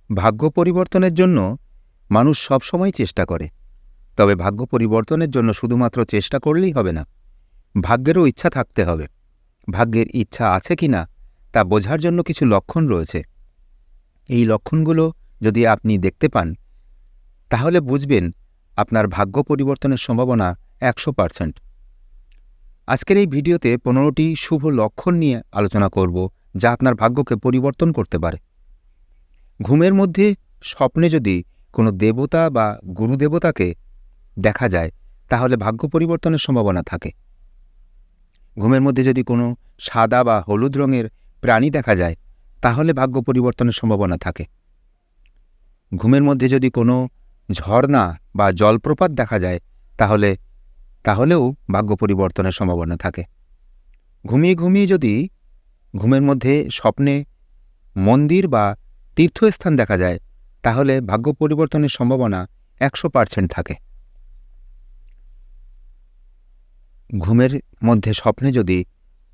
ভাগ্য পরিবর্তনের জন্য মানুষ সবসময় চেষ্টা করে, তবে ভাগ্য পরিবর্তনের জন্য শুধুমাত্র চেষ্টা করলেই হবে না, ভাগ্যেরও ইচ্ছা থাকতে হবে। ভাগ্যের ইচ্ছা আছে কিনা তা বোঝার জন্য কিছু লক্ষণ রয়েছে। এই লক্ষণগুলো যদি আপনি দেখতে পান তাহলে বুঝবেন আপনার ভাগ্য পরিবর্তনের সম্ভাবনা 100%। আজকের এই ভিডিওতে 15টি শুভ লক্ষণ নিয়ে আলোচনা করব, যা আপনার ভাগ্যকে পরিবর্তন করতে পারে। ঘুমের মধ্যে স্বপ্নে যদি কোনো দেবতা বা গুরুদেবতাকে দেখা যায় তাহলে ভাগ্য পরিবর্তনের সম্ভাবনা থাকে। ঘুমের মধ্যে যদি কোনো সাদা বা হলুদ রঙের প্রাণী দেখা যায় তাহলে ভাগ্য পরিবর্তনের সম্ভাবনা থাকে। ঘুমের মধ্যে যদি কোনো ঝর্ণা বা জলপ্রপাত দেখা যায় তাহলেও ভাগ্য পরিবর্তনের সম্ভাবনা থাকে। ঘুমিয়ে ঘুমিয়ে যদি ঘুমের মধ্যে স্বপ্নে মন্দির বা তীর্থস্থান দেখা যায় তাহলে ভাগ্য পরিবর্তনের সম্ভাবনা 100% থাকে। ঘুমের মধ্যে স্বপ্নে যদি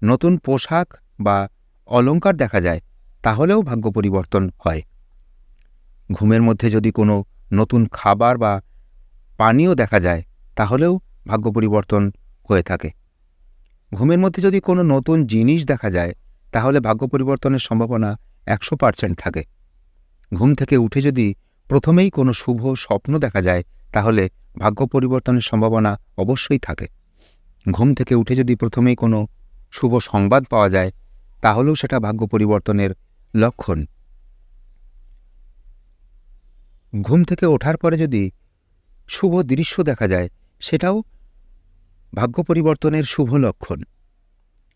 নতুন পোশাক বা অলংকার দেখা যায় তাহলেও ভাগ্য পরিবর্তন হয়। ঘুমের মধ্যে যদি কোনো নতুন খাবার বা পানীয় দেখা যায় তাহলেও ভাগ্য পরিবর্তন হয়ে থাকে। ঘুমের মধ্যে যদি কোনো নতুন জিনিস দেখা যায় তাহলে ভাগ্য পরিবর্তনের সম্ভাবনা 100% থাকে। ঘুম থেকে উঠে যদি প্রথমেই কোনো শুভ স্বপ্ন দেখা যায় তাহলে ভাগ্য পরিবর্তনের সম্ভাবনা অবশ্যই থাকে। ঘুম থেকে উঠে যদি প্রথমেই কোনো শুভ সংবাদ পাওয়া যায় তাহলেও সেটা ভাগ্য পরিবর্তনের লক্ষণ। ঘুম থেকে ওঠার পরে যদি শুভ দৃশ্য দেখা যায় সেটাও ভাগ্য পরিবর্তনের শুভ লক্ষণ।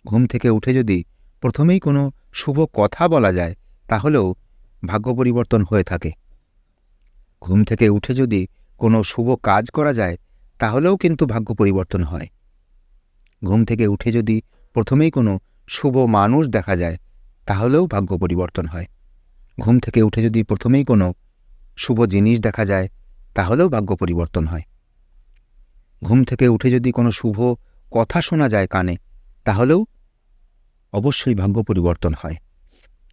ঘুম থেকে উঠে যদি প্রথমেই কোনো শুভ কথা বলা যায় তাহলেও ভাগ্য পরিবর্তন হয়ে থাকে। ঘুম থেকে উঠে যদি কোনো শুভ কাজ করা যায় তাহলেও কিন্তু ভাগ্য পরিবর্তন হয়। ঘুম থেকে উঠে যদি প্রথমেই কোনো শুভ মানুষ দেখা যায় তাহলেও ভাগ্য পরিবর্তন হয়। ঘুম থেকে উঠে যদি প্রথমেই কোনো শুভ জিনিস দেখা যায় তাহলেও ভাগ্য পরিবর্তন হয়। ঘুম থেকে উঠে যদি কোনো শুভ কথা শোনা যায় কানে তাহলেও অবশ্যই ভাগ্য পরিবর্তন হয়।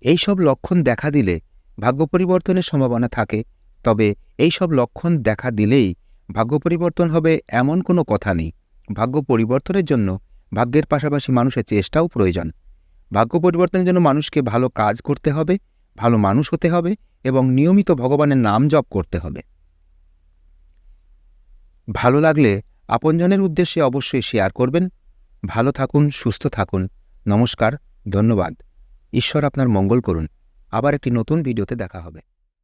এই সব লক্ষণ দেখা দিলে ভাগ্য পরিবর্তনের সম্ভাবনা থাকে, তবে এই সব লক্ষণ দেখা দিলেই ভাগ্য পরিবর্তন হবে এমন কোনো কথা নেই। ভাগ্য পরিবর্তনের জন্য ভাগ্যের পাশাপাশি মানুষের চেষ্টাও প্রয়োজন। ভাগ্য পরিবর্তনের জন্য মানুষকে ভালো কাজ করতে হবে, ভালো মানুষ হতে হবে এবং নিয়মিত ভগবানের নাম জপ করতে হবে। ভালো লাগলে আপনজনের উদ্দেশ্যে অবশ্যই শেয়ার করবেন। ভালো থাকুন, সুস্থ থাকুন। নমস্কার, ধন্যবাদ। ঈশ্বর আপনার মঙ্গল করুন। আবার একটি নতুন ভিডিওতে দেখা হবে।